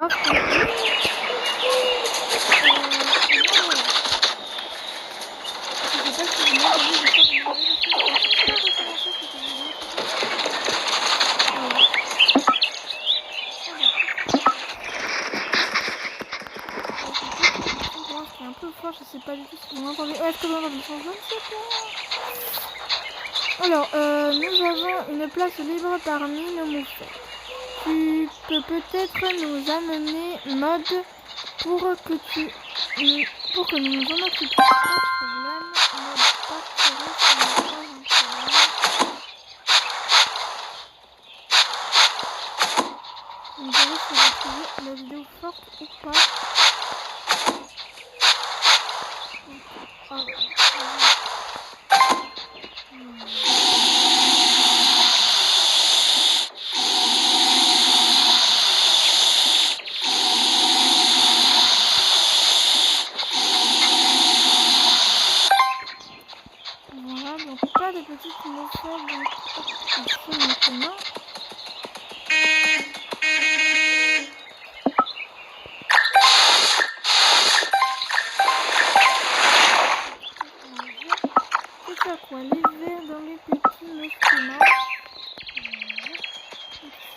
Ah, c'est un peu fort, je sais pas du tout si vous m'entendez. Est-ce que vous m'entendez? Je ne sais pas. Alors, nous avons une place libre parmi nos moufettes. Tu peux peut-être nous amener mode pour que nous nous en occupions. Pas de problème. Mode partirait, ce n'est pas un problème. On verra si vous trouvez la vidéo forte ou pas. Voilà, donc pas de petites moufettes, donc ici maintenant. C'est ça quoi, les verres dans les petits muscles.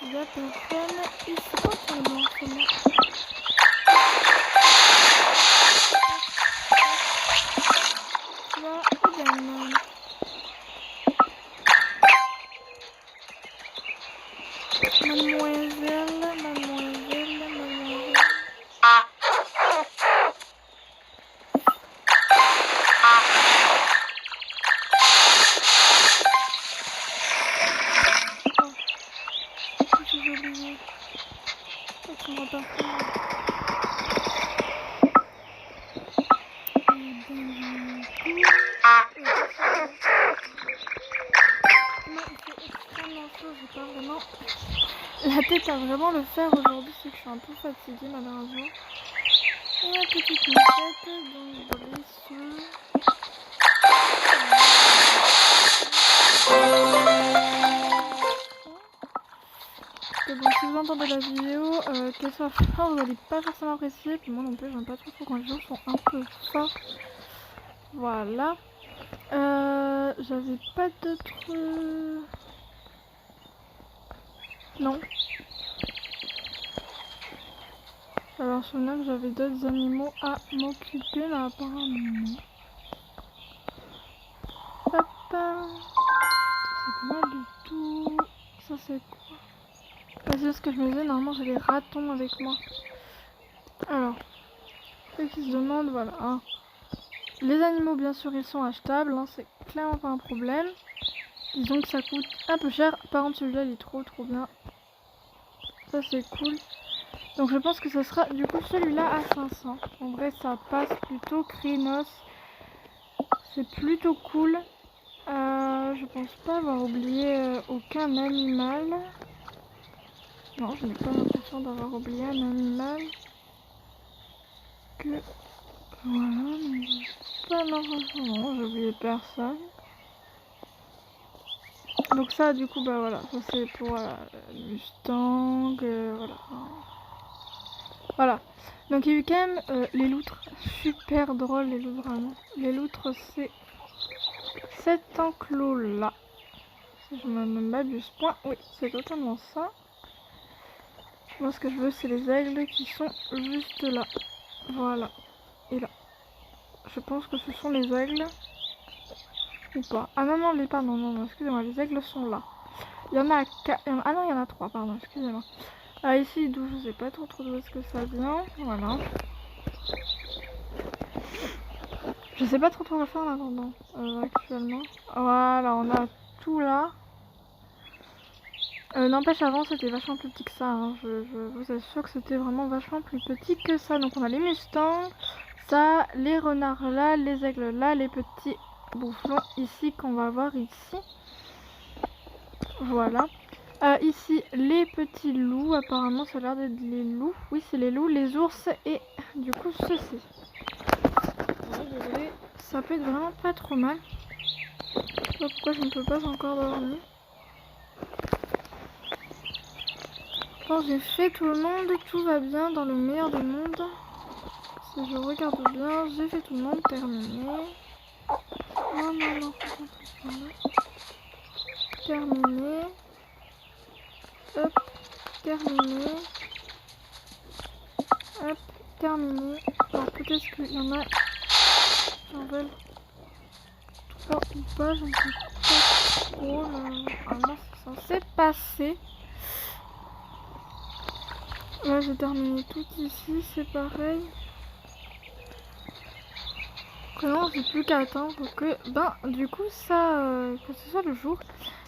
Il y a personne ici, pas pour le moment. Là, également. Mademoiselle. J'ai oublié. On va partir. J'ai pas vraiment la tête à vraiment le faire aujourd'hui, c'est que je suis un peu fatiguée malheureusement. Et la petite moufette, donc Brice. Bon, si vous entendez la vidéo, qu'elle soit forte, vous n'allez pas forcément apprécier. Puis moi non plus, j'aime pas trop quand les gens sont un peu forts. Voilà. J'avais pas d'autres... Non. Alors, je me souviens que j'avais d'autres animaux à m'occuper, mais apparemment non. Hop. C'est pas mal du tout. Ça, c'est quoi? C'est ce que je me disais, normalement j'ai les ratons avec moi. Alors, ceux qui se demandent, voilà. Hein. Les animaux, bien sûr, ils sont achetables, hein, c'est clairement pas un problème. Disons que ça coûte un peu cher. Par contre, celui-là, il est trop bien. Ça, c'est cool. Donc, je pense que ça sera du coup celui-là à 500. En vrai, ça passe plutôt. Crinos, c'est plutôt cool. Je pense pas avoir oublié aucun animal. Non, je n'ai pas l'impression d'avoir oublié un animal. Que... Voilà, mais pas non, j'ai oublié personne. Donc ça, du coup, bah voilà, ça c'est pour Mustang, voilà. Voilà. Donc il y a eu quand même les loutres, super drôle les loutres vraiment. Les loutres, c'est cet enclos-là. Si je ne m'abuse point, oui, c'est totalement ça. Moi, ce que je veux, c'est les aigles qui sont juste là. Voilà. Et là. Je pense que ce sont les aigles. Ou pas. Ah non, non, excusez-moi, les aigles sont là. Il y en a 4. Ah non, il y en a 3, pardon, excusez-moi. Ah, ici, d'où je sais pas trop d'où est-ce que ça vient. Voilà. Je sais pas trop quoi faire en attendant, actuellement. Voilà, on a tout là. N'empêche, avant c'était vachement plus petit que ça. Hein. Je vous assure que c'était vraiment vachement plus petit que ça. Donc on a les mustangs, ça, les renards là, les aigles là, les petits boufflons ici qu'on va voir ici. Voilà. Ici les petits loups, apparemment ça a l'air d'être les loups. Oui, c'est les loups, les ours et du coup ceci. Désolée, ça peut être vraiment pas trop mal. Je sais pas pourquoi je ne peux pas encore dormir. pense que j'ai fait tout le monde, tout va bien dans le meilleur des mondes. Si je regarde bien, j'ai fait tout le monde, terminé. Non, non, non, terminé. Hop, terminé. Hop, terminé. Alors peut-être qu'il y en a qui en veulent 3 ou pas, je ne sais pas trop. Normalement c'est censé passer. Là j'ai terminé tout ici, c'est pareil. Non, j'ai plus qu'à attendre que, du coup ça, que ce soit le jour.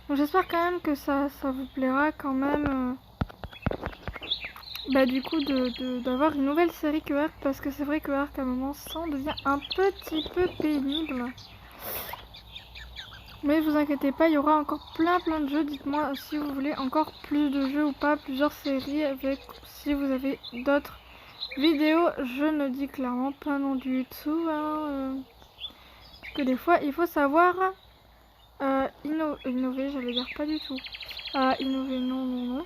Donc j'espère quand même que ça vous plaira quand même. Du coup d'avoir une nouvelle série que Ark, parce que c'est vrai que Ark à un moment ça devient un petit peu pénible. Mais vous inquiétez pas, il y aura encore plein de jeux. Dites-moi si vous voulez encore plus de jeux ou pas, plusieurs séries avec, si vous avez d'autres vidéos. Je ne dis clairement pas non du tout, hein, parce que des fois il faut savoir innover, j'allais dire pas du tout. Innover, non.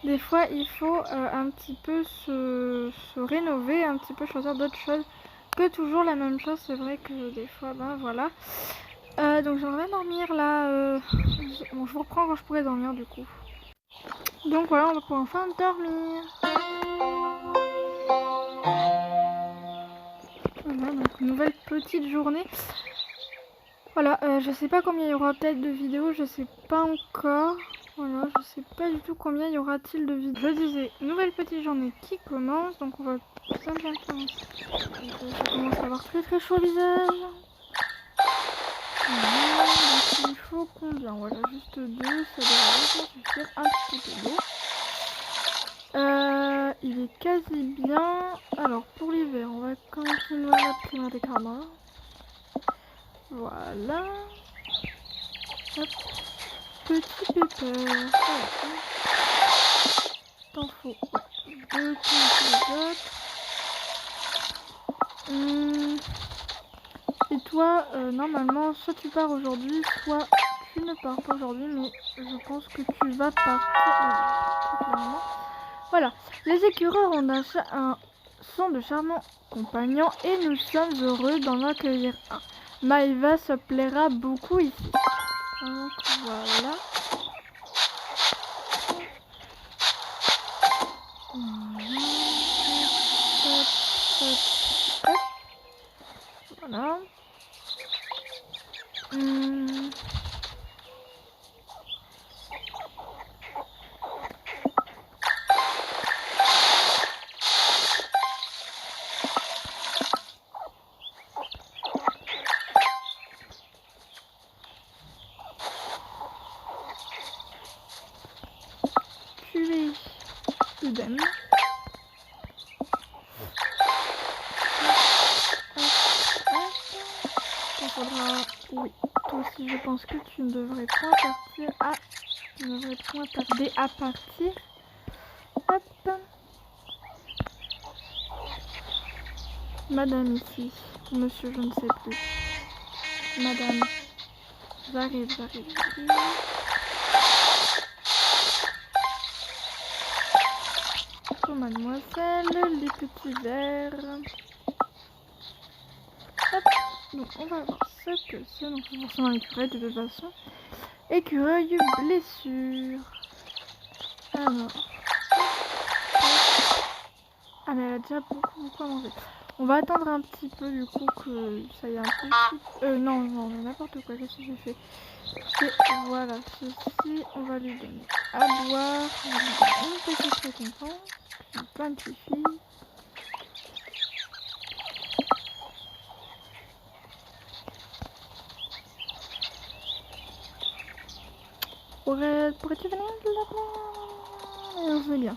Des fois, il faut un petit peu se rénover, un petit peu choisir d'autres choses que toujours la même chose. C'est vrai que des fois, voilà. Donc j'aimerais dormir là. Bon, je vous reprends quand je pourrai dormir du coup. Donc voilà, on va pouvoir enfin dormir. Voilà, donc une nouvelle petite journée. Voilà, je sais pas combien il y aura peut-être de vidéos, je sais pas encore. Voilà, je sais pas du tout combien il y aura-t-il de vidéos. Je disais, nouvelle petite journée qui commence, donc on va simplement commencer. Je commence à avoir très chaud au visage. Voilà, donc il faut combien? Voilà, juste 2, ça devrait suffire, un petit peu d'eau. Il est quasi bien. Alors pour l'hiver, on va continuer la primaire des camas. Voilà. Hop. Petit pépère. T'en faut 2 comme les autres. Et toi, normalement, soit tu pars aujourd'hui, soit tu ne pars pas aujourd'hui, mais je pense que tu vas partir. Voilà, les écureurs sont de charmants compagnons et nous sommes heureux d'en accueillir un. Maëva se plaira beaucoup ici. Donc voilà. Voilà. Tu es Eden. Oui, toi aussi je pense que tu ne devrais point partir à... Tu ne devrais point tarder à partir. Hop. Madame ici. Monsieur, je ne sais plus. Madame. J'arrive. Pour mademoiselle, les petits verres. Hop. Donc on va voir ce que c'est. Donc c'est forcément l'écureuil de toute façon. Écureuil blessure. Alors. Ah mais elle a déjà beaucoup à manger. On va attendre un petit peu du coup que ça y est un petit... non, n'importe quoi, qu'est-ce que j'ai fait? Voilà, ceci, on va lui donner à boire. On va lui donner une petite récompense. Une pleine petite fille. Pourrais-tu venir de là-bas? Non, c'est bien.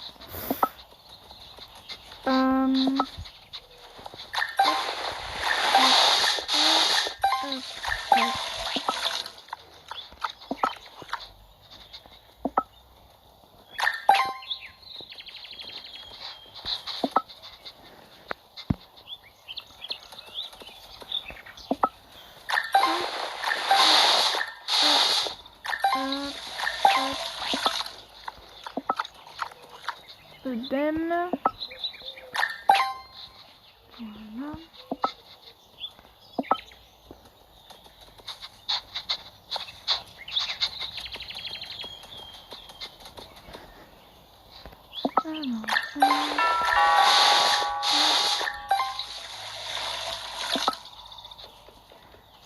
idem. Voilà.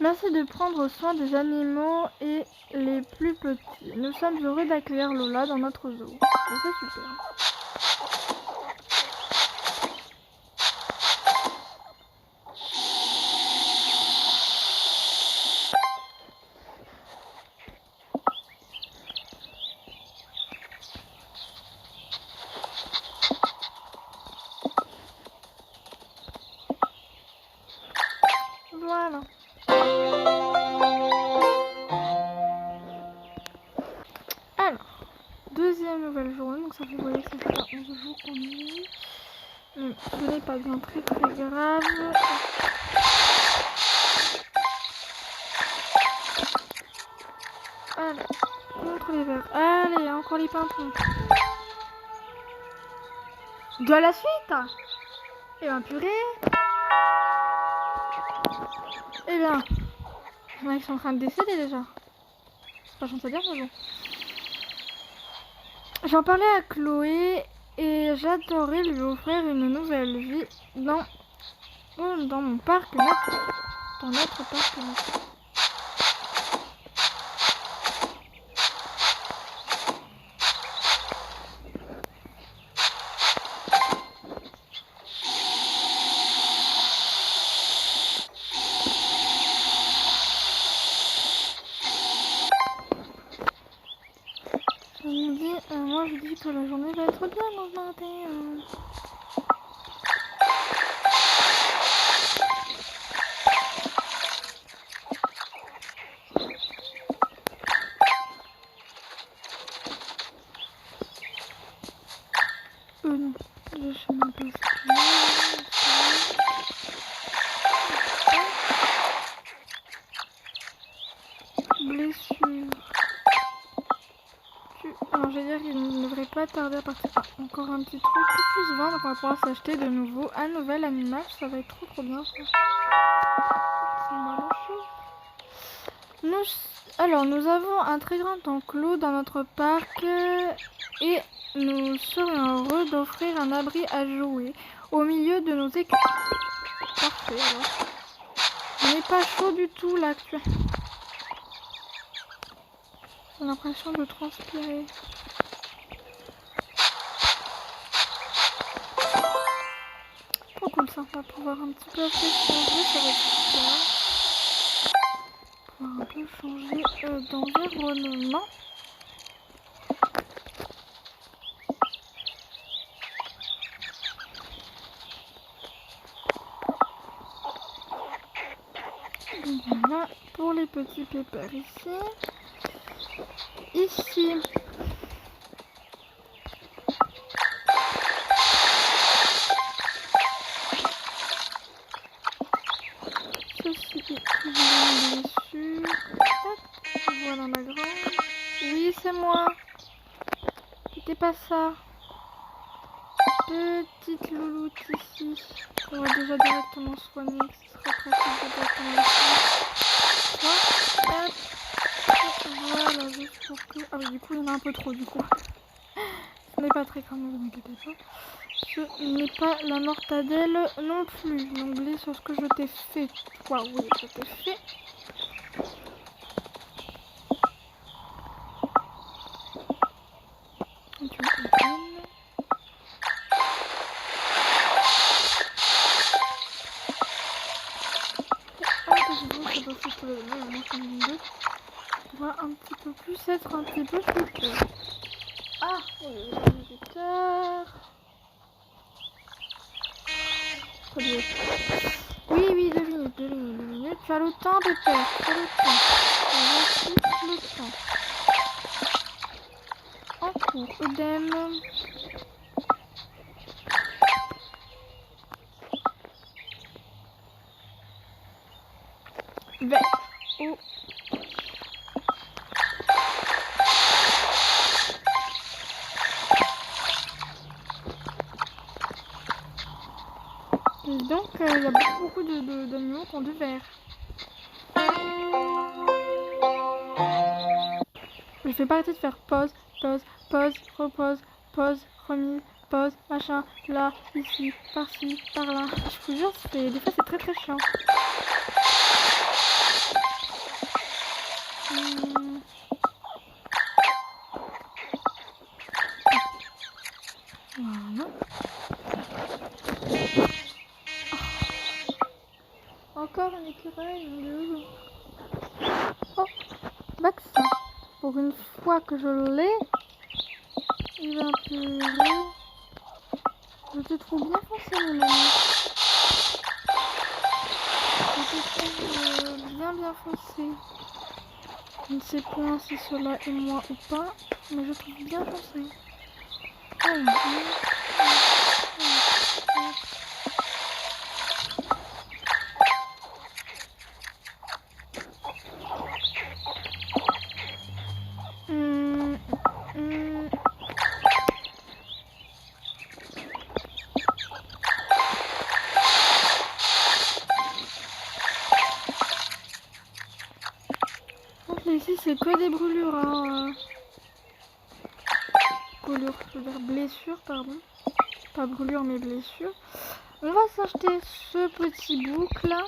Merci de prendre soin des animaux et les plus petits. Nous sommes heureux d'accueillir Lola dans notre zoo. C'est super. Voilà. Alors, deuxième nouvelle journée, donc ça fait, vous voyez que ça fait 11 jours qu'on y est. Ce n'est pas bien très grave. Allez, contre les verres. Allez, encore les pimpons. De la suite. Et bien purée. Eh bien, il y en a qui sont en train de décéder déjà. C'est pas gentil à dire, mais bon. J'en parlais à Chloé et j'adorais lui offrir une nouvelle vie dans mon parc naturel. Dans notre parc naturel. Moi je dis que la journée va être bien dans ce matin. Non, le chemin passe. Blessure. Alors je vais dire qu'il ne devrait pas tarder à partir. Ah, encore un petit truc, plus 20, donc on va pouvoir s'acheter de nouveau un nouvel animal, ça va être trop bien ça. Alors nous avons un très grand enclos dans notre parc et nous serions heureux d'offrir un abri à jouer au milieu de nos écuries. Parfait alors. On n'est pas chaud du tout là actuellement. J'ai l'impression de transpirer. Trop cool ça, on va pouvoir un petit peu après changer, ça va être super. Pouvoir un peu changer d'environnement. Voilà pour les petits pépères ici. Ici. Ceci est dessus. Voilà ma grande. Oui, c'est moi. C'était pas ça. Petite louloute ici. On va déjà directement soigner. Ce sera pratique directement ici. Hop. Voilà, juste pour que... Ah oui, du coup, il y en a un peu trop, du coup. Ce n'est pas très grave, ne vous inquiétez pas. Ce n'est pas la mortadelle non plus. L'onglet sur ce que je t'ai fait. Toi, oui, je t'ai fait. Et tu me donnes. On va un petit peu plus être un petit peu plus clair. Ah, oui, oui, 2 minutes. Tu as le temps de faire. Tu as le temps. Tu as le temps. En cours, Odem. Vert. Oh. qu'il y a beaucoup d'animaux qui ont du vert. Je vais pas arrêter de faire pause, pause, pause, repose, pause, remise, pause, machin, là, ici, par-ci, par-là. Je vous jure, des fois c'est très très chiant. Voilà. Oh. Encore un écureuil, mon Dieu. Oh, vaccin. Pour une fois que je l'ai, il va pleurer. Je te trouve bien foncé, mon ami. Je te trouve bien foncé. Je ne sais point si cela est moi ou pas, mais je trouve bien foncé. Ici c'est que des brûlures, hein. Brûlures, je veux dire blessures, pardon. Pas brûlures mais blessures. On va s'acheter ce petit bouc là.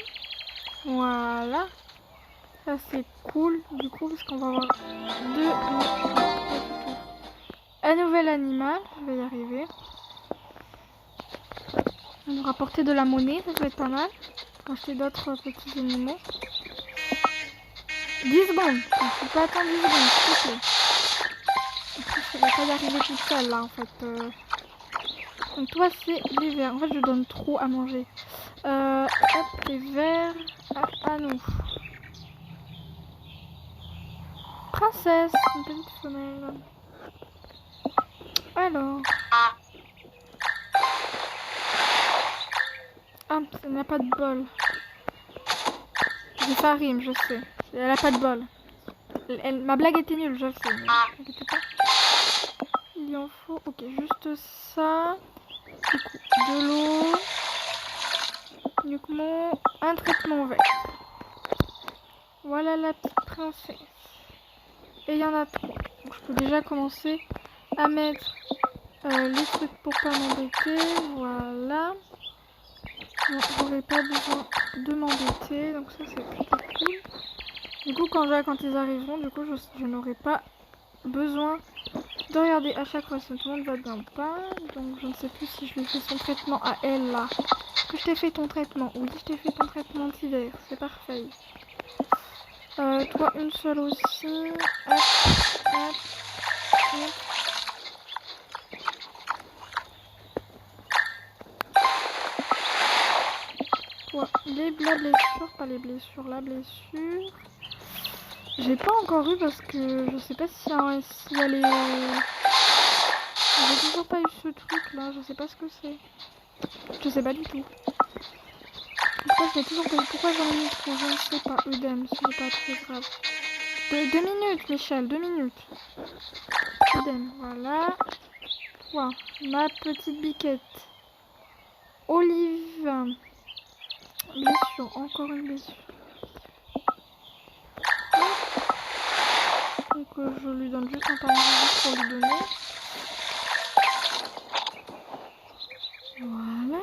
Voilà. Ça c'est cool du coup parce qu'on va avoir un nouvel animal. Je vais y arriver. On va nous rapporter de la monnaie, ça va être pas mal. Acheter d'autres petits animaux. 10 secondes. Je peux attendre 10 secondes, s'il te plaît. Je ne vais pas y arriver toute seule là en fait. Donc toi c'est les verts. En fait je donne trop à manger. Hop, les verts à nous. Princesse, une petite femelle. Alors. Ah, elle n'a pas de bol. J'ai pas rime, je sais. Elle a pas de bol. Ma blague était nulle, je sais. Mais t'inquiète pas. Il en faut. Ok, juste ça. Du coup, de l'eau. Uniquement un traitement vert. Voilà la petite princesse. Et il y en a 3. Donc je peux déjà commencer à mettre les trucs pour pas m'embêter. Voilà. J'aurais pas besoin de m'embêter. Donc ça c'est plutôt cool. Du coup quand ils arriveront, du coup je n'aurai pas besoin de regarder à chaque fois si tout le monde va bien ou pas. Donc je ne sais plus si je lui fais son traitement à elle là. Que je t'ai fait ton traitement. Oui, je t'ai fait ton traitement d'hiver. C'est parfait. Toi une seule aussi. Hop, hop, hop. Toi, la blessure, pas les blessures, la blessure. J'ai pas encore eu parce que je sais pas si elle est... J'ai toujours pas eu ce truc là, je sais pas ce que c'est. Je sais pas du tout. Pourquoi je l'ai toujours pas eu? Pourquoi j'en ai mis trop? Je ne sais pas. Udem, ce n'est pas très grave. 2 minutes, Michel, 2 minutes. Udem, voilà. Toi, ma petite biquette. Olive. Blessure, encore une blessure. Donc je lui donne juste un pain pour lui donner. Voilà.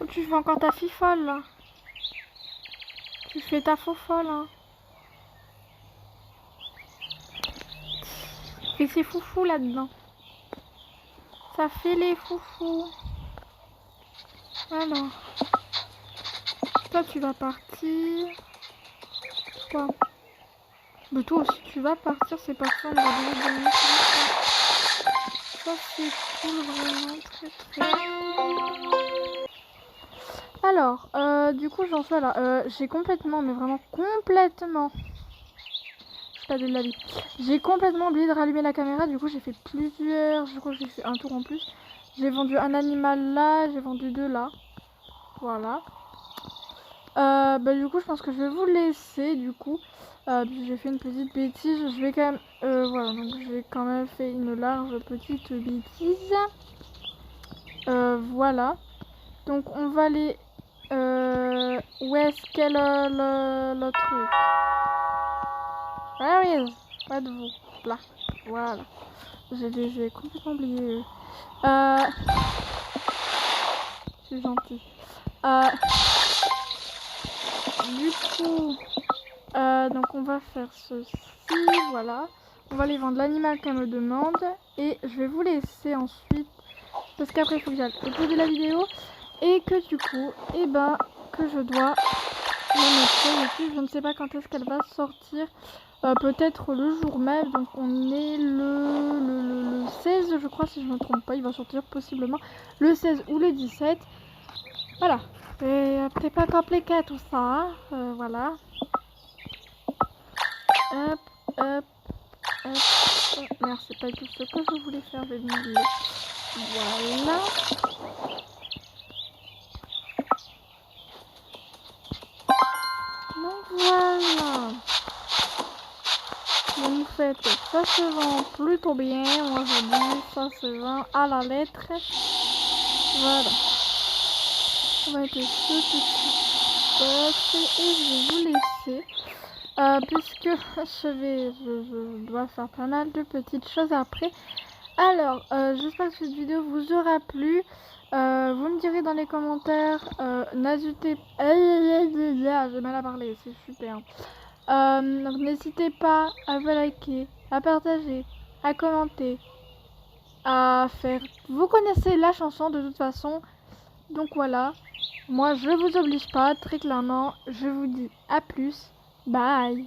Oh, tu fais encore ta fifole là. Tu fais ta faux folle hein. Et c'est foufou là-dedans. Ça fait les foufous. Alors. Toi tu vas partir. Toi. Mais toi aussi tu vas partir, c'est parfait, on va donner 2 minutes. Ça c'est cool, vraiment très très. Alors, du coup j'en suis là. J'ai complètement, mais vraiment complètement. Je suis pas de la vie. J'ai complètement oublié de rallumer la caméra, du coup j'ai fait plusieurs. Je crois que j'ai fait un tour en plus. J'ai vendu un animal là, j'ai vendu 2 là. Voilà. Du coup, je pense que je vais vous laisser, du coup. J'ai fait une petite bêtise. Je vais quand même... voilà, donc j'ai quand même fait une large petite bêtise. Voilà. Donc, on va aller... où est-ce qu'est le truc? Where is? Pas de vous. Là. Voilà. J'ai complètement oublié. C'est gentil. Du coup, donc on va faire ceci, voilà. On va aller vendre l'animal qu'elle me demande. Et je vais vous laisser ensuite, parce qu'après il faut que j'aille uploader la vidéo. Et que du coup, que je dois la mettre sur YouTube. Je ne sais pas quand est-ce qu'elle va sortir. Peut-être le jour même. Donc on est le 16, je crois, si je ne me trompe pas. Il va sortir possiblement le 16 ou le 17. Voilà. C'est pas compliqué tout ça. Hein. Voilà. Hop, hop, hop. Merde, c'est pas tout ce que je voulais faire. Je vais m'oublier. Voilà. Donc voilà. En fait, ça se vend plutôt bien. Moi je dis ça se vend à la lettre. Voilà. On va mettre ce petit box et je vais vous laisser. Puisque je dois faire pas mal de petites choses après. Alors, j'espère que cette vidéo vous aura plu. Vous me direz dans les commentaires. N'hésitez pas. J'ai mal à parler, c'est super. Donc n'hésitez pas à vous liker, à partager, à commenter, à faire... Vous connaissez la chanson de toute façon. Donc voilà. Moi je vous oblige pas, très clairement. Je vous dis à plus. Bye.